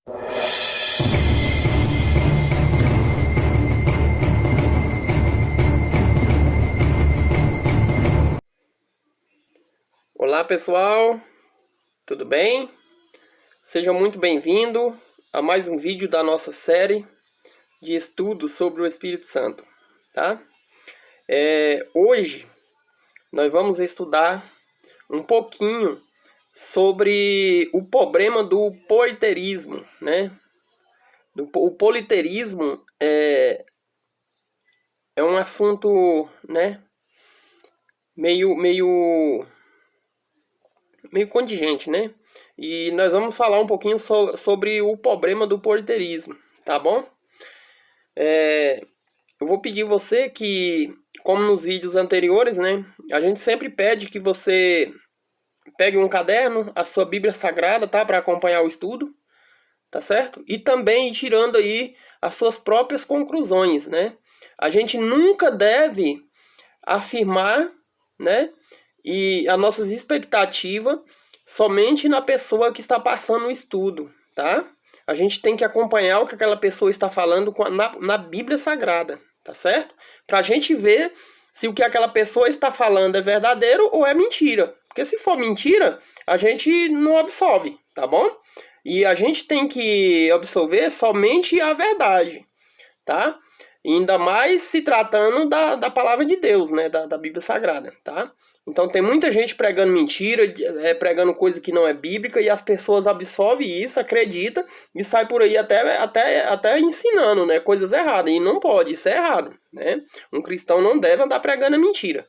Olá pessoal, tudo bem? Seja muito bem-vindo a mais um vídeo da nossa série de estudos sobre o Espírito Santo, tá? Hoje nós vamos estudar um pouquinho sobre o problema do politeísmo, né? O politeísmo é um assunto, né, meio contingente, né? E nós vamos falar um pouquinho sobre o problema do politeísmo, tá bom? Eu vou pedir você que, como nos vídeos anteriores, né? A gente sempre pede que você pegue um caderno, a sua Bíblia Sagrada, tá? Para acompanhar o estudo, tá certo? E também ir tirando aí as suas próprias conclusões, né? A gente nunca deve afirmar, né? E as nossas expectativas somente na pessoa que está passando o estudo, tá? A gente tem que acompanhar o que aquela pessoa está falando na Bíblia Sagrada, tá certo? Para a gente ver se o que aquela pessoa está falando é verdadeiro ou é mentira. Porque se for mentira, a gente não absorve, tá bom? E a gente tem que absorver somente a verdade, tá? E ainda mais se tratando da palavra de Deus, né? Da Bíblia Sagrada, tá? Então tem muita gente pregando mentira, pregando coisa que não é bíblica, e as pessoas absorvem isso, acreditam, e sai por aí até ensinando, né? Coisas erradas. E não pode, isso é errado, né? Um cristão não deve andar pregando a mentira.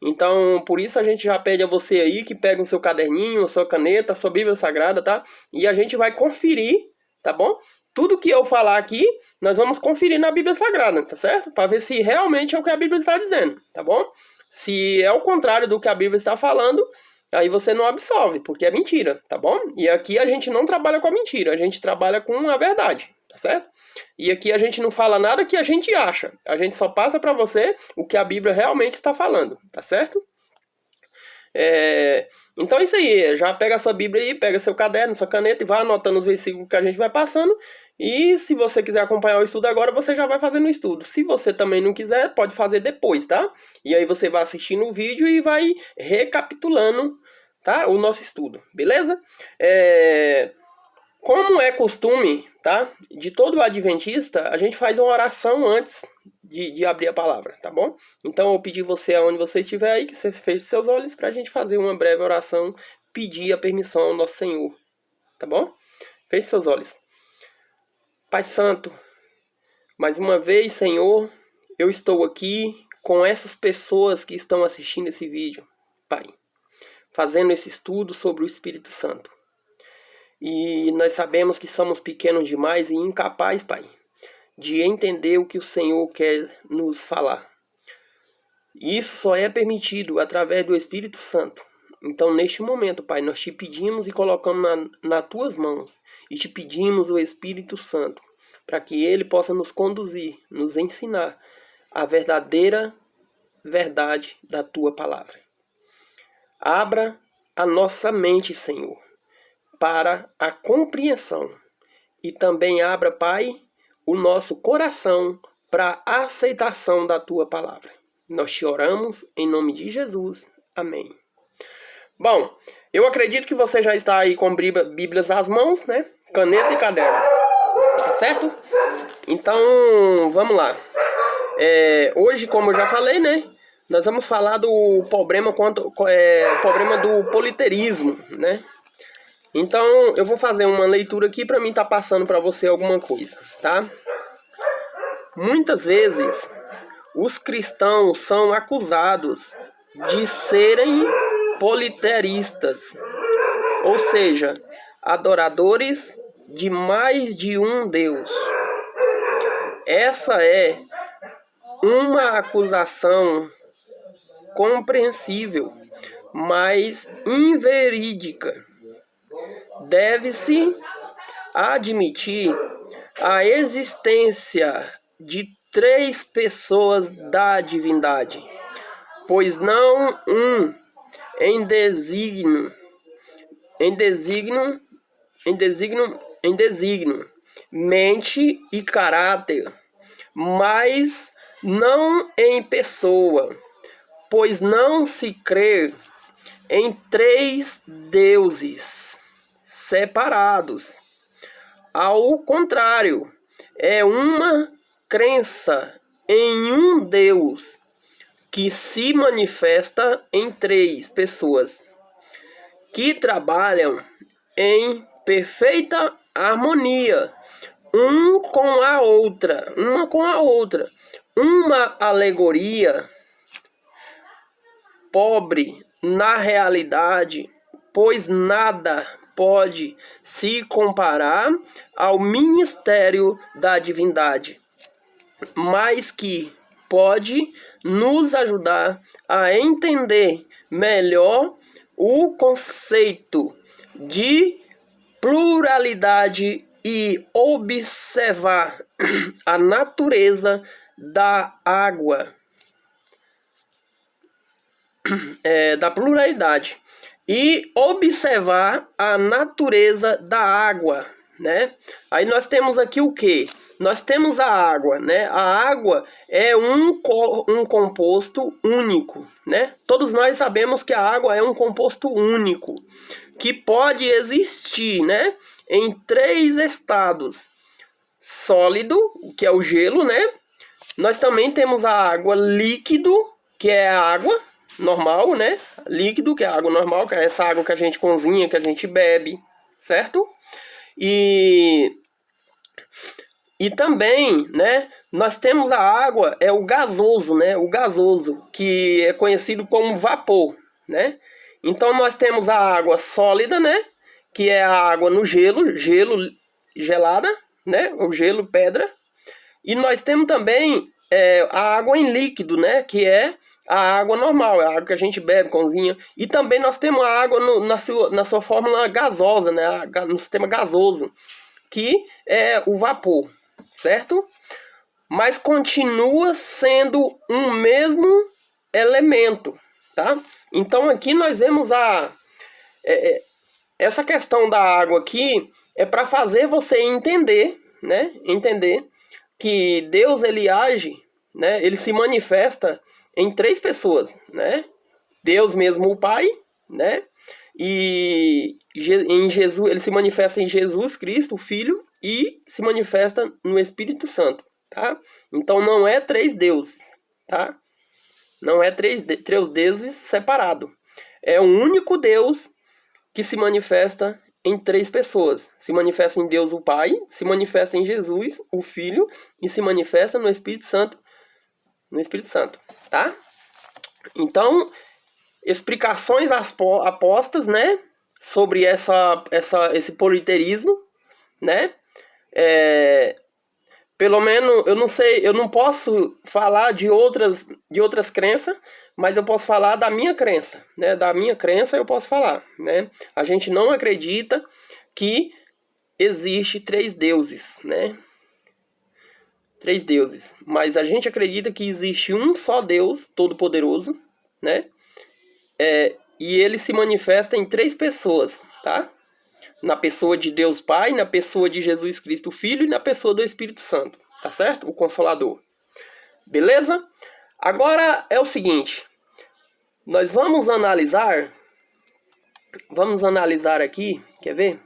Então, por isso a gente já pede a você aí que pegue o seu caderninho, a sua caneta, a sua Bíblia Sagrada, tá? E a gente vai conferir, tá bom? Tudo que eu falar aqui, nós vamos conferir na Bíblia Sagrada, tá certo? Para ver se realmente é o que a Bíblia está dizendo, tá bom? Se é o contrário do que a Bíblia está falando, aí você não absorve, porque é mentira, tá bom? E aqui a gente não trabalha com a mentira, a gente trabalha com a verdade, tá certo? E aqui a gente não fala nada que a gente acha, a gente só passa para você o que a Bíblia realmente está falando, tá certo? Então é isso aí, já pega a sua Bíblia aí, pega seu caderno, sua caneta e vai anotando os versículos que a gente vai passando. E se você quiser acompanhar o estudo agora, você já vai fazendo o estudo. Se você também não quiser, pode fazer depois, tá? E aí você vai assistindo o vídeo e vai recapitulando, tá? O nosso estudo, beleza? Como é costume, tá? De todo adventista, a gente faz uma oração antes de abrir a palavra, tá bom? Então eu pedi você, aonde você estiver aí, que você feche seus olhos pra gente fazer uma breve oração, pedir a permissão ao nosso Senhor, tá bom? Feche seus olhos. Pai Santo, mais uma vez, Senhor, eu estou aqui com essas pessoas que estão assistindo esse vídeo, Pai, fazendo esse estudo sobre o Espírito Santo. E nós sabemos que somos pequenos demais e incapazes, Pai, de entender o que o Senhor quer nos falar. E isso só é permitido através do Espírito Santo. Então, neste momento, Pai, nós te pedimos e colocamos nas tuas mãos. E te pedimos o Espírito Santo, para que ele possa nos conduzir, nos ensinar a verdadeira verdade da tua palavra. Abra a nossa mente, Senhor, para a compreensão. E também abra, Pai, o nosso coração para a aceitação da tua palavra. Nós te oramos em nome de Jesus. Amém. Bom, eu acredito que você já está aí com Bíblias às mãos, né? Caneta e caderno. Tá certo? Então, vamos lá. Hoje, como eu já falei, né? Nós vamos falar do problema problema do politeísmo, né? Então, eu vou fazer uma leitura aqui para mim estar passando para você alguma coisa, tá? Muitas vezes, os cristãos são acusados de serem politeístas, ou seja, adoradores de mais de um Deus. Essa é uma acusação compreensível, mas inverídica. Deve-se admitir a existência de três pessoas da divindade, pois não um em desígnio em desígnio, mente e caráter, mas não em pessoa, pois não se crê em três deuses separados. Ao contrário, é uma crença em um Deus que se manifesta em três pessoas que trabalham em perfeita harmonia, uma com a outra. Uma alegoria pobre na realidade, pois nada pode se comparar ao ministério da divindade, mas que pode nos ajudar a entender melhor o conceito de pluralidade e observar a natureza da água, da pluralidade, e observar a natureza da água, né? Aí nós temos aqui o que? Nós temos a água, né? A água é um composto único, né? Todos nós sabemos que a água é um composto único, que pode existir, né, em três estados: sólido, que é o gelo, né? Nós também temos a água líquido, que é a água normal, né? Líquido, que é a água normal, que é essa água que a gente cozinha, que a gente bebe, certo? E também, né, nós temos a água, é o gasoso, né? O gasoso, que é conhecido como vapor, né? Então nós temos a água sólida, né? Que é a água no gelo gelada, né? O gelo, pedra. E nós temos também a água em líquido, né? Que é a água normal, a água que a gente bebe, cozinha. E também nós temos a água na sua fórmula gasosa, né? No sistema gasoso, que é o vapor, certo? Mas continua sendo um mesmo elemento, tá? Então aqui nós vemos essa questão da água aqui é para fazer você entender, né? Entender que Deus, ele age, né? Ele se manifesta em três pessoas, né? Deus mesmo, o Pai, né? E em Jesus, ele se manifesta em Jesus Cristo, o Filho, e se manifesta no Espírito Santo, tá? Então não é três deuses, tá? Não é três deuses separados. É um único Deus que se manifesta em três pessoas. Se manifesta em Deus o Pai, se manifesta em Jesus o Filho e se manifesta no Espírito Santo. No Espírito Santo, tá? Então, explicações apostas, né? Sobre esse politeísmo, né? Pelo menos, eu não sei, eu não posso falar de outras crenças, mas eu posso falar da minha crença, né? Da minha crença eu posso falar, né? A gente não acredita que existe três deuses, né? Três deuses, mas a gente acredita que existe um só Deus todo-poderoso, né? E ele se manifesta em três pessoas, tá? Na pessoa de Deus Pai, na pessoa de Jesus Cristo Filho e na pessoa do Espírito Santo, tá certo? O Consolador. Beleza? Agora é o seguinte, nós vamos analisar aqui, quer ver?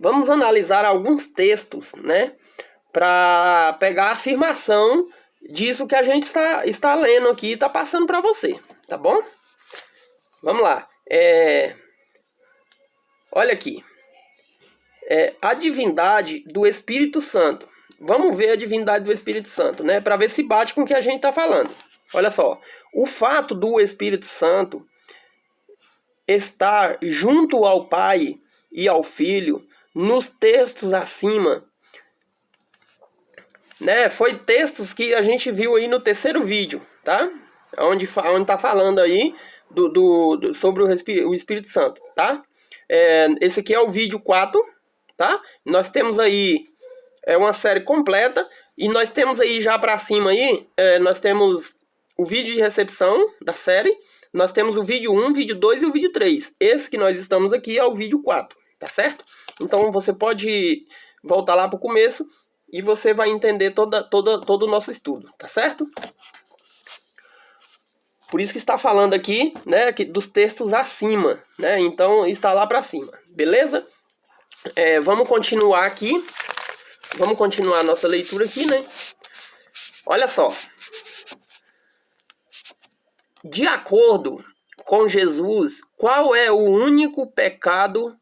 Vamos analisar alguns textos, né? Para pegar a afirmação disso que a gente está lendo aqui e está passando para você, tá bom? Vamos lá. Olha aqui. A divindade do Espírito Santo. Vamos ver a divindade do Espírito Santo, né? Para ver se bate com o que a gente está falando. Olha só. O fato do Espírito Santo estar junto ao Pai e ao Filho, nos textos acima, né? Foi textos que a gente viu aí no terceiro vídeo, tá? Onde tá falando aí sobre o Espírito Santo, tá? Esse aqui é o vídeo 4, tá? Nós temos aí uma série completa e nós temos aí já para cima aí, nós temos o vídeo de recepção da série, nós temos o vídeo 1, vídeo 2 e o vídeo 3. Esse que nós estamos aqui é o vídeo 4, tá certo? Então você pode voltar lá para o começo e você vai entender todo o nosso estudo, tá certo? Por isso que está falando aqui, né, dos textos acima, né? Então está lá para cima, beleza? Vamos continuar aqui. Vamos continuar a nossa leitura aqui, né? Olha só. De acordo com Jesus, qual é o único pecado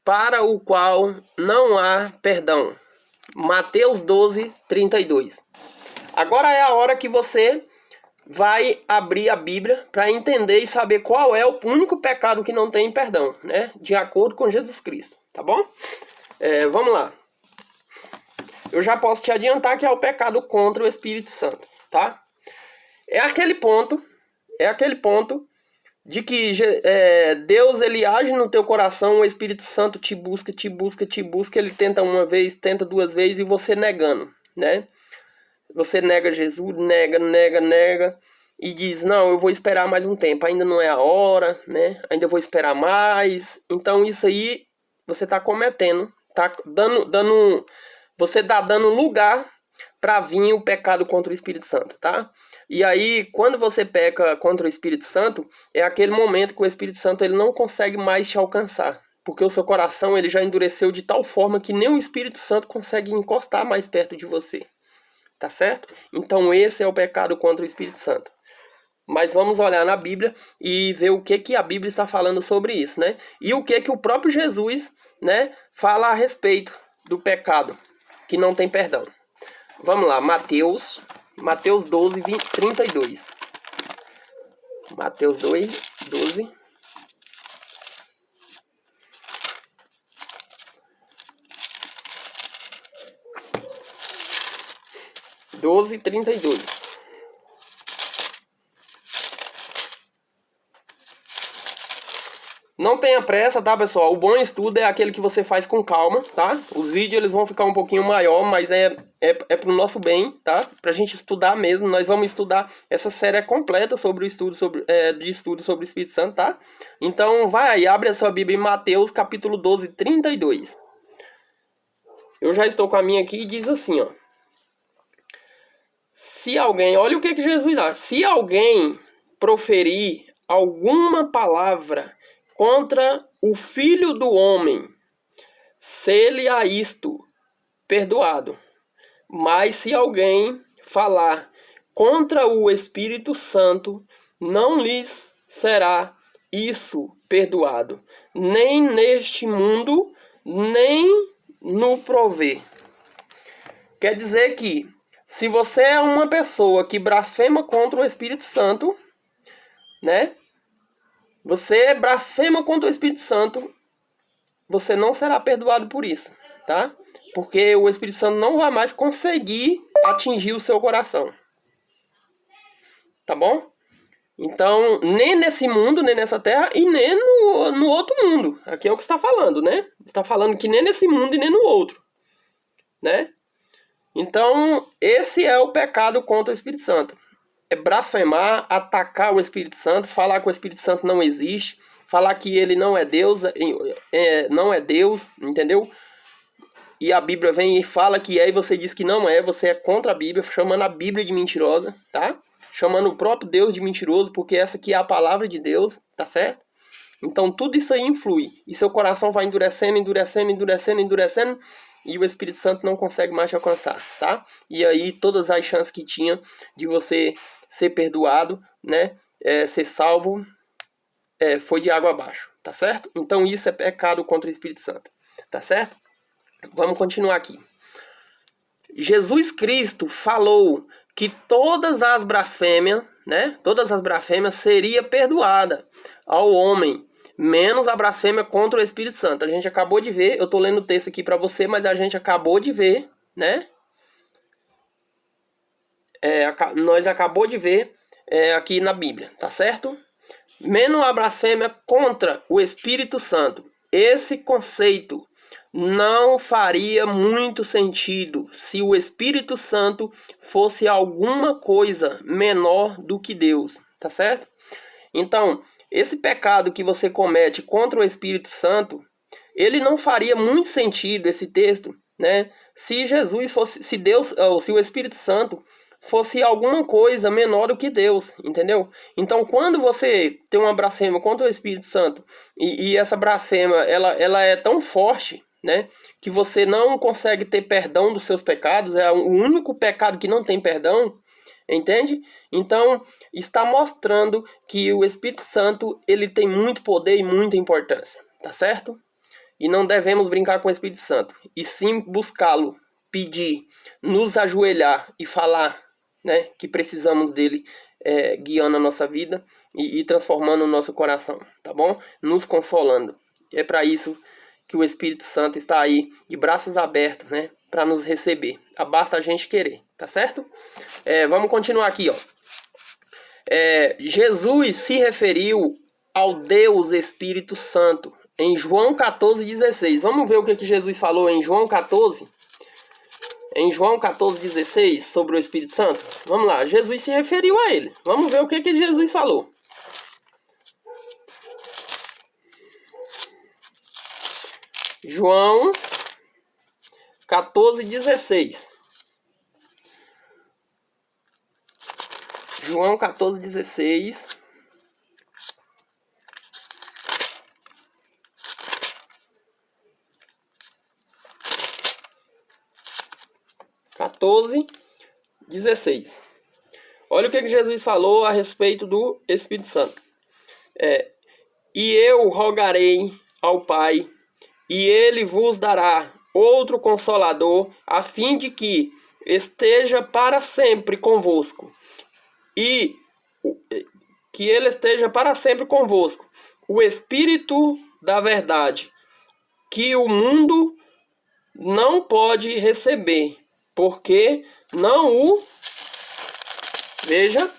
para o qual não há perdão? Mateus 12, 32. Agora é a hora que você vai abrir a Bíblia para entender e saber qual é o único pecado que não tem perdão, né? De acordo com Jesus Cristo, tá bom? Vamos lá. Eu já posso te adiantar que é o pecado contra o Espírito Santo, tá? É aquele ponto de que Deus, ele age no teu coração, o Espírito Santo te busca, ele tenta uma vez, tenta duas vezes e você negando, né? Você nega Jesus, nega e diz, não, eu vou esperar mais um tempo, ainda não é a hora, né? Ainda vou esperar mais. Então isso aí você está cometendo, tá você está dando lugar para vir o pecado contra o Espírito Santo, tá? E aí, quando você peca contra o Espírito Santo, é aquele momento que o Espírito Santo ele não consegue mais te alcançar. Porque o seu coração ele já endureceu de tal forma que nem o Espírito Santo consegue encostar mais perto de você. Tá certo? Então esse é o pecado contra o Espírito Santo. Mas vamos olhar na Bíblia e ver o que a Bíblia está falando sobre isso, né? E o que o próprio Jesus, né, fala a respeito do pecado que não tem perdão. Vamos lá, Mateus 12, 32. Mateus 2, 12. Doze, 32. Não tenha pressa, tá, pessoal? O bom estudo é aquele que você faz com calma, tá? Os vídeos eles vão ficar um pouquinho maior, mas é pro nosso bem, tá? Pra gente estudar mesmo. Nós vamos estudar essa série completa sobre o estudo sobre o Espírito Santo, tá? Então vai aí, abre a sua Bíblia em Mateus capítulo 12, 32. Eu já estou com a minha aqui e diz assim, ó. Se alguém, olha o que Jesus dá. Se alguém proferir alguma palavra contra o Filho do Homem, se-lhe a isto perdoado. Mas se alguém falar contra o Espírito Santo, não lhes será isso perdoado, nem neste mundo, nem no prover. Quer dizer que, se você é uma pessoa que blasfema contra o Espírito Santo, né? Você blasfema contra o Espírito Santo, você não será perdoado por isso, tá? Porque o Espírito Santo não vai mais conseguir atingir o seu coração. Tá bom? Então, nem nesse mundo, nem nessa terra, e nem no outro mundo. Aqui é o que está falando, né? Está falando que nem nesse mundo e nem no outro, né? Então, esse é o pecado contra o Espírito Santo. É blasfemar, atacar o Espírito Santo, falar que o Espírito Santo não existe, falar que ele não é Deus, não é Deus, entendeu? E a Bíblia vem e fala que é, e você diz que não é, você é contra a Bíblia, chamando a Bíblia de mentirosa, tá? Chamando o próprio Deus de mentiroso, porque essa aqui é a palavra de Deus, tá certo? Então tudo isso aí influi, e seu coração vai endurecendo, e o Espírito Santo não consegue mais te alcançar, tá? E aí todas as chances que tinha de você ser perdoado, né, ser salvo, foi de água abaixo, tá certo? Então isso é pecado contra o Espírito Santo, tá certo? Vamos continuar aqui. Jesus Cristo falou que todas as blasfêmias, né, seria perdoada ao homem, menos a blasfêmia contra o Espírito Santo. A gente acabou de ver, eu estou lendo o texto aqui para você, mas a gente acabou de ver, né? Nós acabou de ver aqui na Bíblia, tá certo? Menos a blasfêmia contra o Espírito Santo. Esse conceito não faria muito sentido se o Espírito Santo fosse alguma coisa menor do que Deus, tá certo? Então, esse pecado que você comete contra o Espírito Santo, ele não faria muito sentido, esse texto, né? Se Jesus fosse, se Deus, ou se o Espírito Santo fosse alguma coisa menor do que Deus, entendeu? Então, quando você tem uma blasfêmia contra o Espírito Santo, e essa blasfêmia, ela é tão forte, né, que você não consegue ter perdão dos seus pecados, é o único pecado que não tem perdão, entende? Então, está mostrando que o Espírito Santo, ele tem muito poder e muita importância, tá certo? E não devemos brincar com o Espírito Santo, e sim buscá-lo, pedir, nos ajoelhar e falar, né, que precisamos dele, guiando a nossa vida e transformando o nosso coração, tá bom? Nos consolando. É para isso que o Espírito Santo está aí, de braços abertos, né, para nos receber. Basta a gente querer, tá certo? Vamos continuar aqui, ó. Jesus se referiu ao Deus Espírito Santo em João 14,16. Vamos ver o que Jesus falou em João 14? Em João 14,16, sobre o Espírito Santo. Vamos lá, Jesus se referiu a ele. Vamos ver o que Jesus falou. João 14,16. João 14,16. Olha o que Jesus falou a respeito do Espírito Santo. E eu rogarei ao Pai, e ele vos dará outro Consolador, a fim de que esteja para sempre convosco. E que ele esteja para sempre convosco. O Espírito da verdade, que o mundo não pode receber, porque não o... Veja,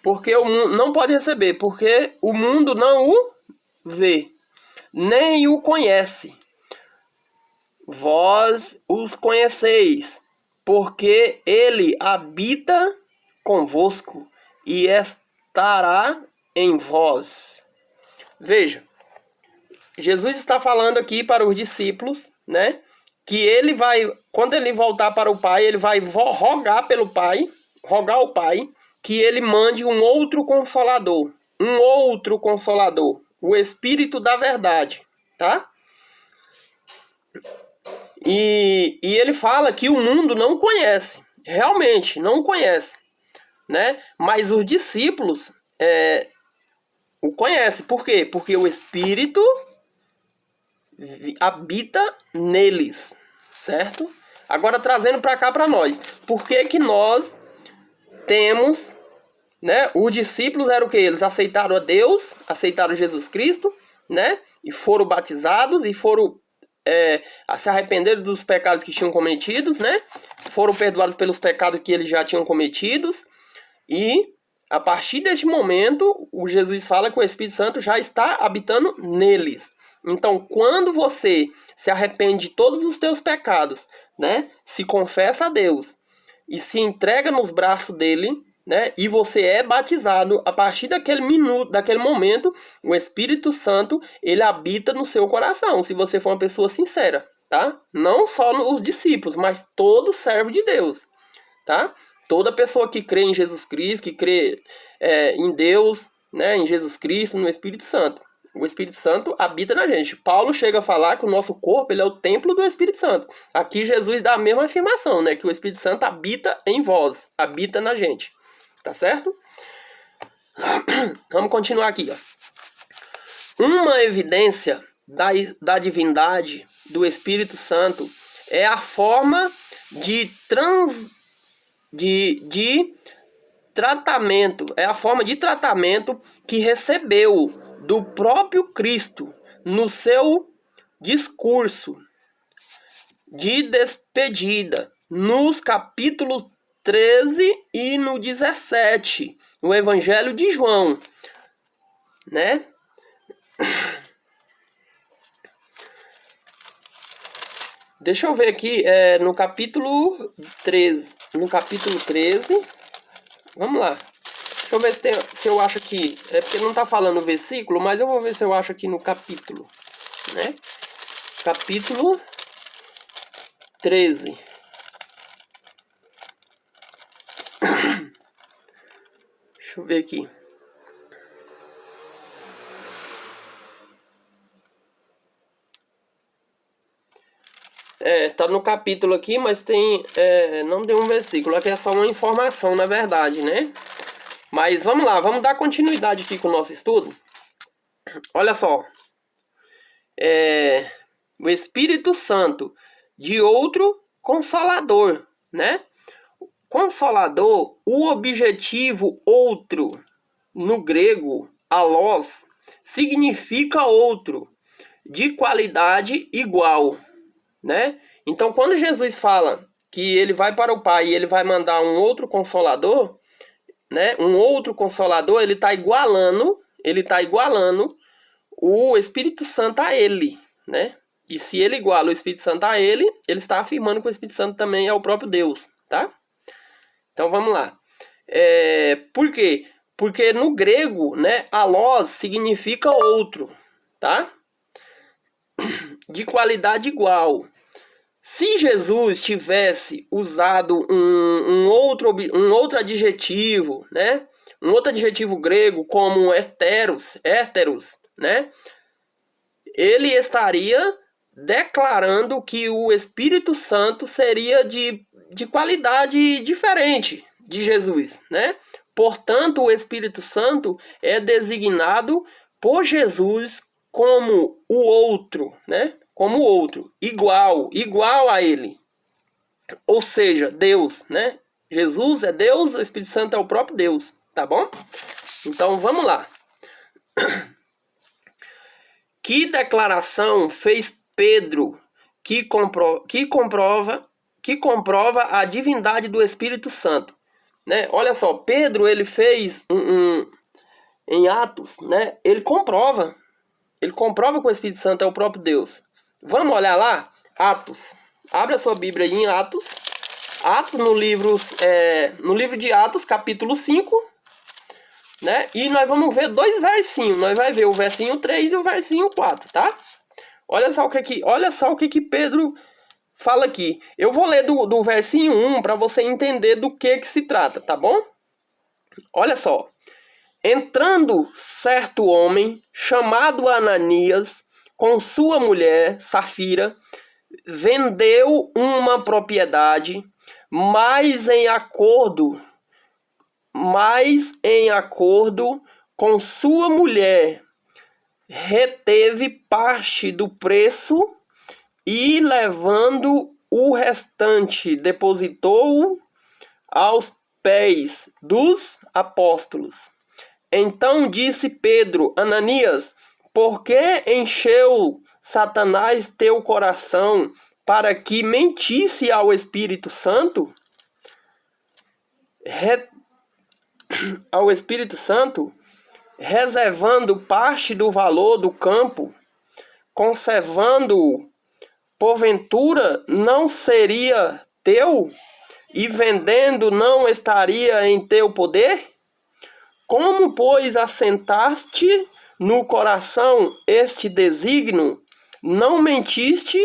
porque o mundo não pode receber, porque o mundo não o vê, nem o conhece. Vós os conheceis, porque ele habita convosco e estará em vós. Veja, Jesus está falando aqui para os discípulos, né, que ele vai, quando ele voltar para o Pai, ele vai rogar pelo Pai, rogar ao Pai, que ele mande um outro Consolador, o Espírito da verdade, tá? E ele fala que o mundo não conhece, realmente não conhece, né? Mas os discípulos o conhecem. Por quê? Porque o Espírito habita neles, certo? Agora trazendo para cá para nós, por que nós temos, né? Os discípulos eram o que? Eles aceitaram a Deus, aceitaram Jesus Cristo, né? E foram batizados e foram se arrependeram dos pecados que tinham cometidos, né? Foram perdoados pelos pecados que eles já tinham cometidos. E a partir deste momento, o Jesus fala que o Espírito Santo já está habitando neles. Então, quando você se arrepende de todos os teus pecados, né? Se confessa a Deus e se entrega nos braços dele, né? E você é batizado, a partir daquele minuto, daquele momento, o Espírito Santo, ele habita no seu coração, se você for uma pessoa sincera, tá? Não só os discípulos, mas todo servo de Deus, tá? Toda pessoa que crê em Jesus Cristo, que crê em Deus, né? Em Jesus Cristo, no Espírito Santo. O Espírito Santo habita na gente. Paulo chega a falar que o nosso corpo, ele é o templo do Espírito Santo. Aqui Jesus dá a mesma afirmação, né? Que o Espírito Santo habita em vós, habita na gente. Tá certo? Vamos continuar aqui, ó. Uma evidência da divindade do Espírito Santo é a forma de tratamento, que recebeu do próprio Cristo no seu discurso de despedida, nos capítulos 13 e no 17, no Evangelho de João, né? Deixa eu ver aqui, no capítulo 13, vamos lá. Deixa eu ver se eu acho aqui. É porque não tá falando o versículo, mas eu vou ver se eu acho aqui no capítulo, né? Capítulo 13. Deixa eu ver aqui. Tá no capítulo aqui, mas não tem um versículo. Aqui é só uma informação, na verdade, né? Mas vamos lá, vamos dar continuidade aqui com o nosso estudo. Olha só. O Espírito Santo de outro Consolador, né? Consolador, o objetivo outro, no grego, allos, significa outro, de qualidade igual, né? Então, quando Jesus fala que ele vai para o Pai e ele vai mandar um outro Consolador, né? Um outro Consolador, ele está igualando o Espírito Santo a ele, né? E se ele iguala o Espírito Santo a ele está afirmando que o Espírito Santo também é o próprio Deus, tá? Então vamos lá. Por quê? Porque no grego, né, allos significa outro, tá? De qualidade igual. Se Jesus tivesse usado um outro adjetivo, né? Um outro adjetivo grego como héteros, né? Ele estaria declarando que o Espírito Santo seria de qualidade diferente de Jesus, né? Portanto, o Espírito Santo é designado por Jesus como o outro, né? Como o outro, igual a ele. Ou seja, Deus, né? Jesus é Deus, o Espírito Santo é o próprio Deus, tá bom? Então, vamos lá. Que declaração fez Pedro que comprova a divindade do Espírito Santo, né? Olha só, Pedro ele fez em Atos, né? Ele comprova que o Espírito Santo é o próprio Deus. Vamos olhar lá? Atos. Abre a sua Bíblia aí em Atos. Atos no livro de Atos, capítulo 5. Né? E nós vamos ver dois versinhos. Nós vamos ver o versinho 3 e o versinho 4, tá? Olha só o que Pedro fala aqui. Eu vou ler do versinho 1 para você entender do que se trata, tá bom? Olha só. Entrando certo homem, chamado Ananias, com sua mulher, Safira, vendeu uma propriedade, mas em acordo com sua mulher, reteve parte do preço e, levando o restante, depositou aos pés dos apóstolos. Então disse Pedro: Ananias, por que encheu Satanás teu coração para que mentisse ao Espírito Santo? Reservando parte do valor do campo, conservando-o, porventura não seria teu, e vendendo não estaria em teu poder? Como, pois, assentaste no coração este desígnio, não mentiste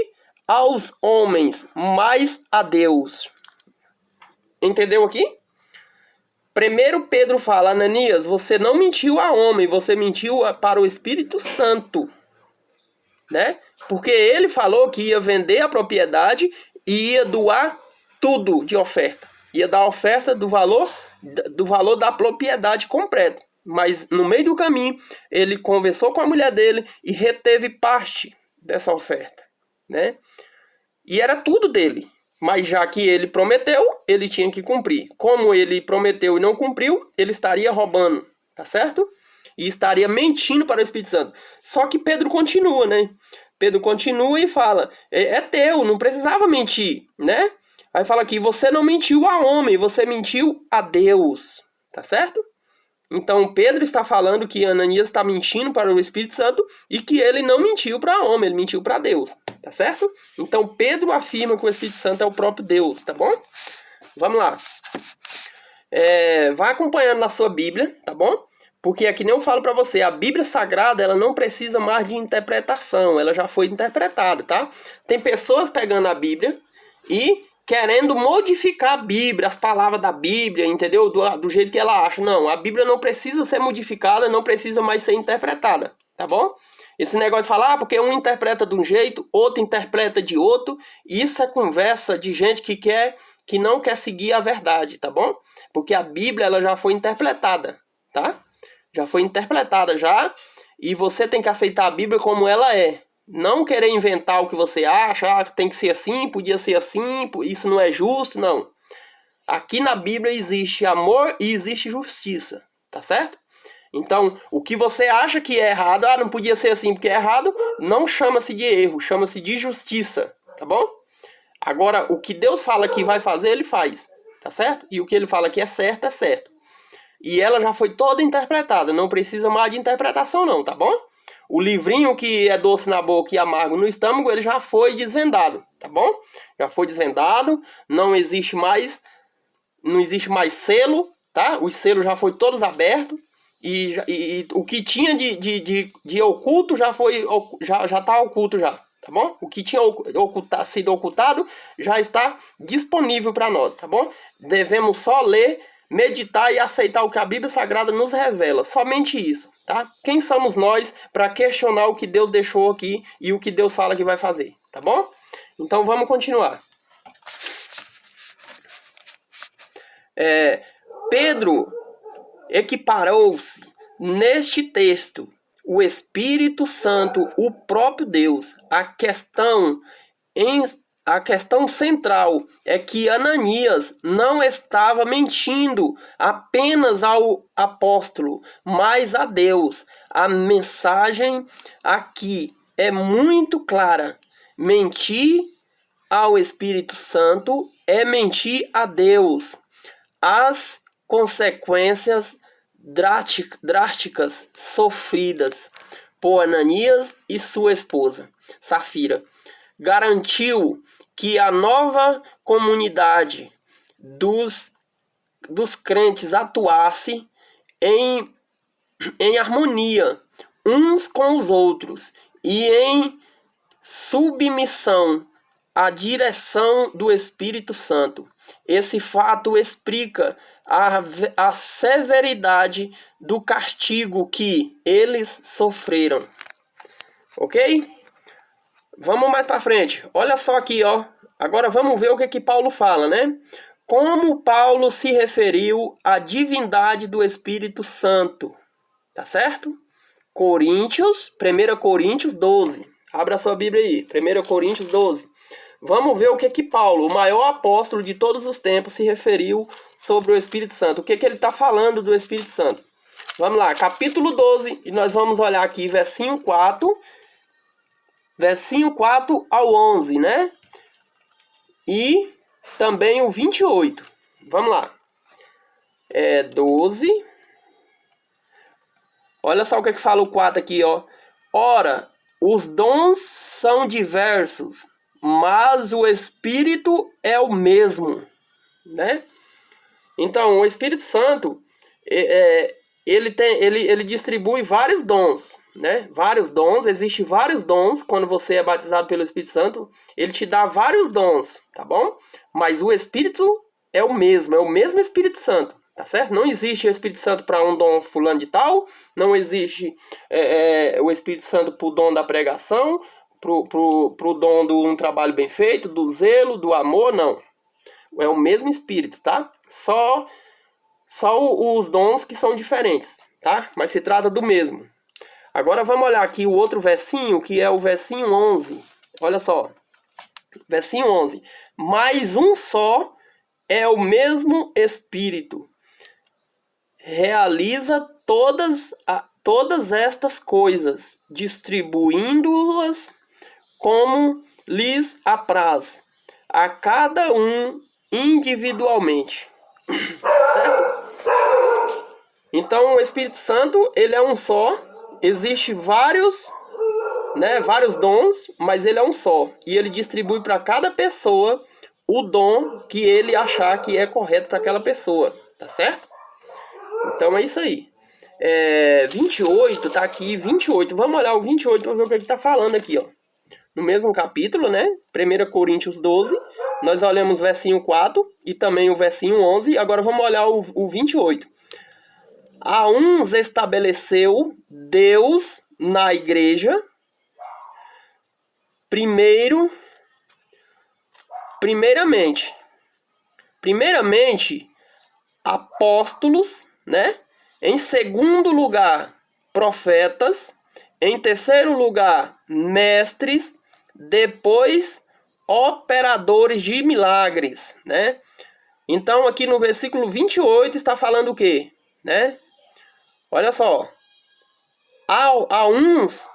aos homens, mas a Deus. Entendeu aqui? Primeiro Pedro fala: Ananias, você não mentiu a homem, você mentiu para o Espírito Santo, né? Porque ele falou que ia vender a propriedade e ia doar tudo de oferta. Ia dar a oferta do valor da propriedade completa. Mas no meio do caminho, ele conversou com a mulher dele e reteve parte dessa oferta, né? E era tudo dele. Mas já que ele prometeu, ele tinha que cumprir. Como ele prometeu e não cumpriu, ele estaria roubando, tá certo? E estaria mentindo para o Espírito Santo. Só que Pedro continua, né? Pedro continua e fala: é teu, não precisava mentir, né? Aí fala aqui: você não mentiu a homem, você mentiu a Deus, tá certo? Então Pedro está falando que Ananias está mentindo para o Espírito Santo e que ele não mentiu para homem, ele mentiu para Deus, tá certo? Então Pedro afirma que o Espírito Santo é o próprio Deus, tá bom? Vamos lá. Vai acompanhando na sua Bíblia, tá bom? Porque aqui nem eu falo para você, a Bíblia Sagrada, ela não precisa mais de interpretação, ela já foi interpretada, tá? Tem pessoas pegando a Bíblia e querendo modificar a Bíblia, as palavras da Bíblia, entendeu? Do jeito que ela acha. Não, a Bíblia não precisa ser modificada, não precisa mais ser interpretada, tá bom? Esse negócio de falar, porque um interpreta de um jeito, outro interpreta de outro, isso é conversa de gente que não quer seguir a verdade, tá bom? Porque a Bíblia, ela já foi interpretada, tá? Já foi interpretada já, e você tem que aceitar a Bíblia como ela é. Não querer inventar o que você acha, tem que ser assim, podia ser assim, isso não é justo, não. Aqui na Bíblia existe amor e existe justiça, tá certo? Então, o que você acha que é errado, não podia ser assim porque é errado, não chama-se de erro, chama-se de justiça, tá bom? Agora, o que Deus fala que vai fazer, Ele faz, tá certo? E o que Ele fala que é certo, é certo. E ela já foi toda interpretada, não precisa mais de interpretação não, tá bom? O livrinho que é doce na boca e amargo no estômago, ele já foi desvendado, tá bom? Já foi desvendado, não existe mais selo, tá? Os selos já foram todos abertos e o que tinha de oculto já tá oculto já, tá bom? O que tinha sido ocultado já está disponível para nós, tá bom? Devemos só ler, meditar e aceitar o que a Bíblia Sagrada nos revela, somente isso, tá? Quem somos nós para questionar o que Deus deixou aqui e o que Deus fala que vai fazer, tá bom? Então vamos continuar. Pedro equiparou-se neste texto o Espírito Santo, o próprio Deus. A questão central é que Ananias não estava mentindo apenas ao apóstolo, mas a Deus. A mensagem aqui é muito clara. Mentir ao Espírito Santo é mentir a Deus. As consequências drásticas sofridas por Ananias e sua esposa, Safira, garantiu que a nova comunidade dos crentes atuasse em harmonia uns com os outros e em submissão à direção do Espírito Santo. Esse fato explica a severidade do castigo que eles sofreram. Ok? Vamos mais para frente. Olha só aqui, ó. Agora vamos ver o que Paulo fala, né? Como Paulo se referiu à divindade do Espírito Santo. Tá certo? 1 Coríntios 12. Abra sua Bíblia aí. 1 Coríntios 12. Vamos ver o que Paulo, o maior apóstolo de todos os tempos, se referiu sobre o Espírito Santo. O que ele está falando do Espírito Santo? Vamos lá, capítulo 12, e nós vamos olhar aqui versinho 4 ao 11, né? E também o 28. Vamos lá. 12. Olha só o que fala o 4 aqui, ó. Ora, os dons são diversos, mas o Espírito é o mesmo, né? Então, o Espírito Santo, ele distribui vários dons, né? Vários dons, existem vários dons. Quando você é batizado pelo Espírito Santo, ele te dá vários dons, tá bom? Mas o Espírito é o mesmo Espírito Santo, tá certo? Não existe o Espírito Santo para um dom fulano de tal, não existe o Espírito Santo para o dom da pregação, pro dom de um trabalho bem feito, do zelo, do amor, não. É o mesmo Espírito, tá? Só os dons que são diferentes, tá? Mas se trata do mesmo. Agora vamos olhar aqui o outro versinho, que é o versinho 11. Olha só. Versinho 11. Mais um só é o mesmo Espírito. Realiza todas estas coisas, distribuindo-as como lhes apraz, a cada um individualmente. Certo? Então o Espírito Santo, ele é um só. Existe vários dons, mas ele é um só. E ele distribui para cada pessoa o dom que ele achar que é correto para aquela pessoa. tá certo? Então é isso aí. 28, tá aqui, 28. Vamos olhar o 28 para ver o que ele tá falando aqui, ó. No mesmo capítulo, né? 1 Coríntios 12. Nós olhamos o versinho 4 e também o versinho 11. Agora vamos olhar o 28. A uns estabeleceu Deus na igreja, primeiramente, apóstolos, né? Em segundo lugar, profetas. Em terceiro lugar, mestres. Depois, operadores de milagres, né? Então, aqui no versículo 28 está falando o quê? Né? Olha só. A uns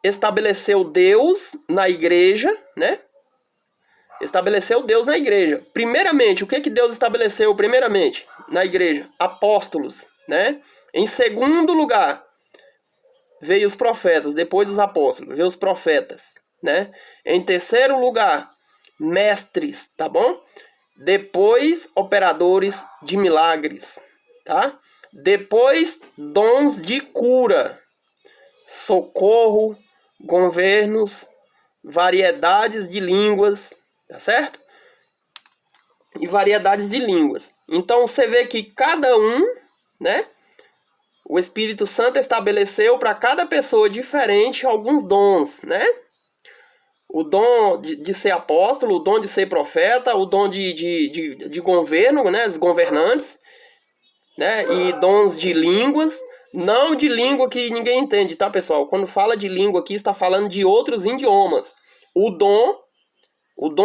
estabeleceu Deus na igreja, né? Estabeleceu Deus na igreja. Primeiramente, o que Deus estabeleceu primeiramente na igreja? Apóstolos, né? Em segundo lugar, veio os profetas, depois os apóstolos, veio os profetas, né? Em terceiro lugar, mestres, tá bom? Depois, operadores de milagres, tá? Depois, dons de cura, socorro, governos, variedades de línguas, tá certo? E variedades de línguas. Então, você vê que cada um, né? O Espírito Santo estabeleceu para cada pessoa diferente alguns dons, né? O dom de ser apóstolo, o dom de ser profeta, o dom de governo, né? Os governantes, né? E dons de línguas, não de língua que ninguém entende, tá, pessoal? Quando fala de língua aqui, está falando de outros idiomas. O dom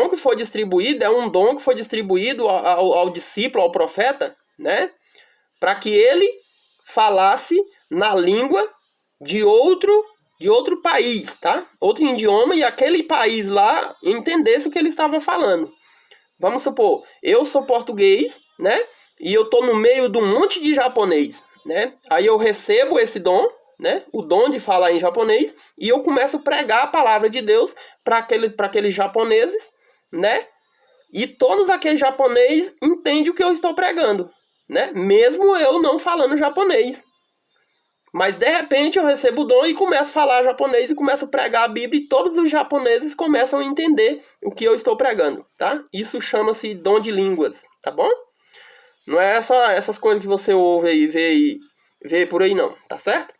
que foi distribuído é um dom que foi distribuído ao discípulo, ao profeta, né? Para que ele falasse na língua de outro país, tá? Outro idioma, e aquele país lá entendesse o que ele estava falando. Vamos supor, eu sou português, né? E eu tô no meio de um monte de japonês, né? Aí eu recebo esse dom, né? O dom de falar em japonês, e eu começo a pregar a palavra de Deus para aqueles japoneses, né? E todos aqueles japoneses entendem o que eu estou pregando, né? Mesmo eu não falando japonês. Mas de repente eu recebo o dom e começo a falar japonês e começo a pregar a Bíblia, e todos os japoneses começam a entender o que eu estou pregando, tá? Isso chama-se dom de línguas, tá bom? Não é essas coisas que você ouve aí, vê por aí não, tá certo?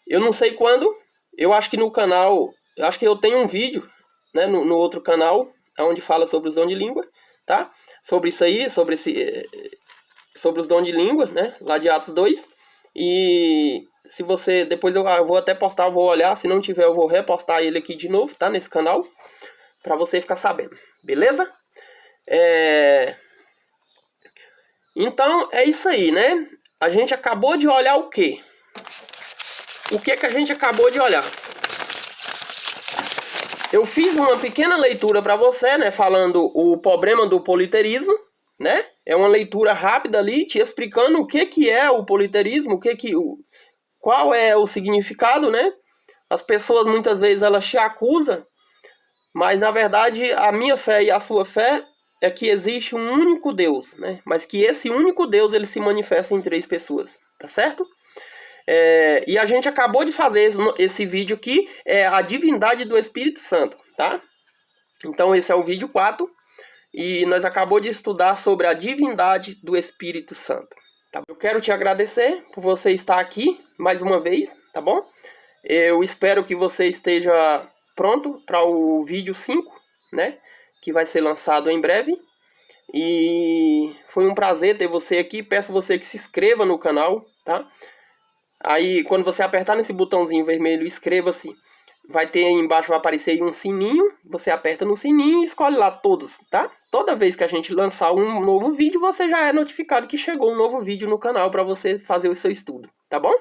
Eu não sei quando, eu acho que no canal, eu acho que eu tenho um vídeo, né, no outro canal, onde fala sobre os dons de língua, tá? Sobre isso aí, sobre os dons de língua, né, lá de Atos 2, e se você, depois eu vou até postar, eu vou olhar, se não tiver eu vou repostar ele aqui de novo, tá, nesse canal, pra você ficar sabendo, beleza? Então, é isso aí, né? A gente acabou de olhar o quê? O que a gente acabou de olhar? Eu fiz uma pequena leitura para você, né? Falando o problema do politeísmo, né? É uma leitura rápida ali, te explicando o que é o politeísmo, qual é o significado, né? As pessoas muitas vezes elas te acusam, mas na verdade a minha fé e a sua fé é que existe um único Deus, né? Mas que esse único Deus ele se manifesta em 3 pessoas, tá certo? E a gente acabou de fazer esse vídeo aqui, a divindade do Espírito Santo, tá? Então esse é o vídeo 4, e nós acabamos de estudar sobre a divindade do Espírito Santo. Tá? Eu quero te agradecer por você estar aqui mais uma vez, tá bom? Eu espero que você esteja pronto para o vídeo 5, né? Que vai ser lançado em breve. E foi um prazer ter você aqui. Peço você que se inscreva no canal, tá? Aí, quando você apertar nesse botãozinho vermelho, inscreva-se. Vai ter aí embaixo, vai aparecer aí um sininho. Você aperta no sininho e escolhe lá todos, tá? Toda vez que a gente lançar um novo vídeo, você já é notificado que chegou um novo vídeo no canal para você fazer o seu estudo, tá bom?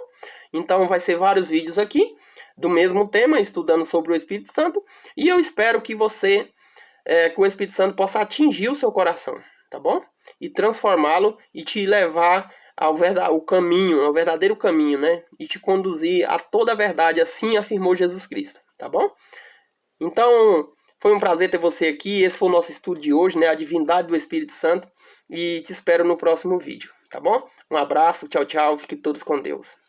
Então, vai ser vários vídeos aqui do mesmo tema, estudando sobre o Espírito Santo. E eu espero que você, que o Espírito Santo possa atingir o seu coração, tá bom? E transformá-lo e te levar ao caminho, ao verdadeiro caminho, né? E te conduzir a toda a verdade, assim afirmou Jesus Cristo, tá bom? Então, Foi um prazer ter você aqui. Esse foi o nosso estudo de hoje, né? A divindade do Espírito Santo. E te espero no próximo vídeo, tá bom? Um abraço, tchau, tchau. Fiquem todos com Deus.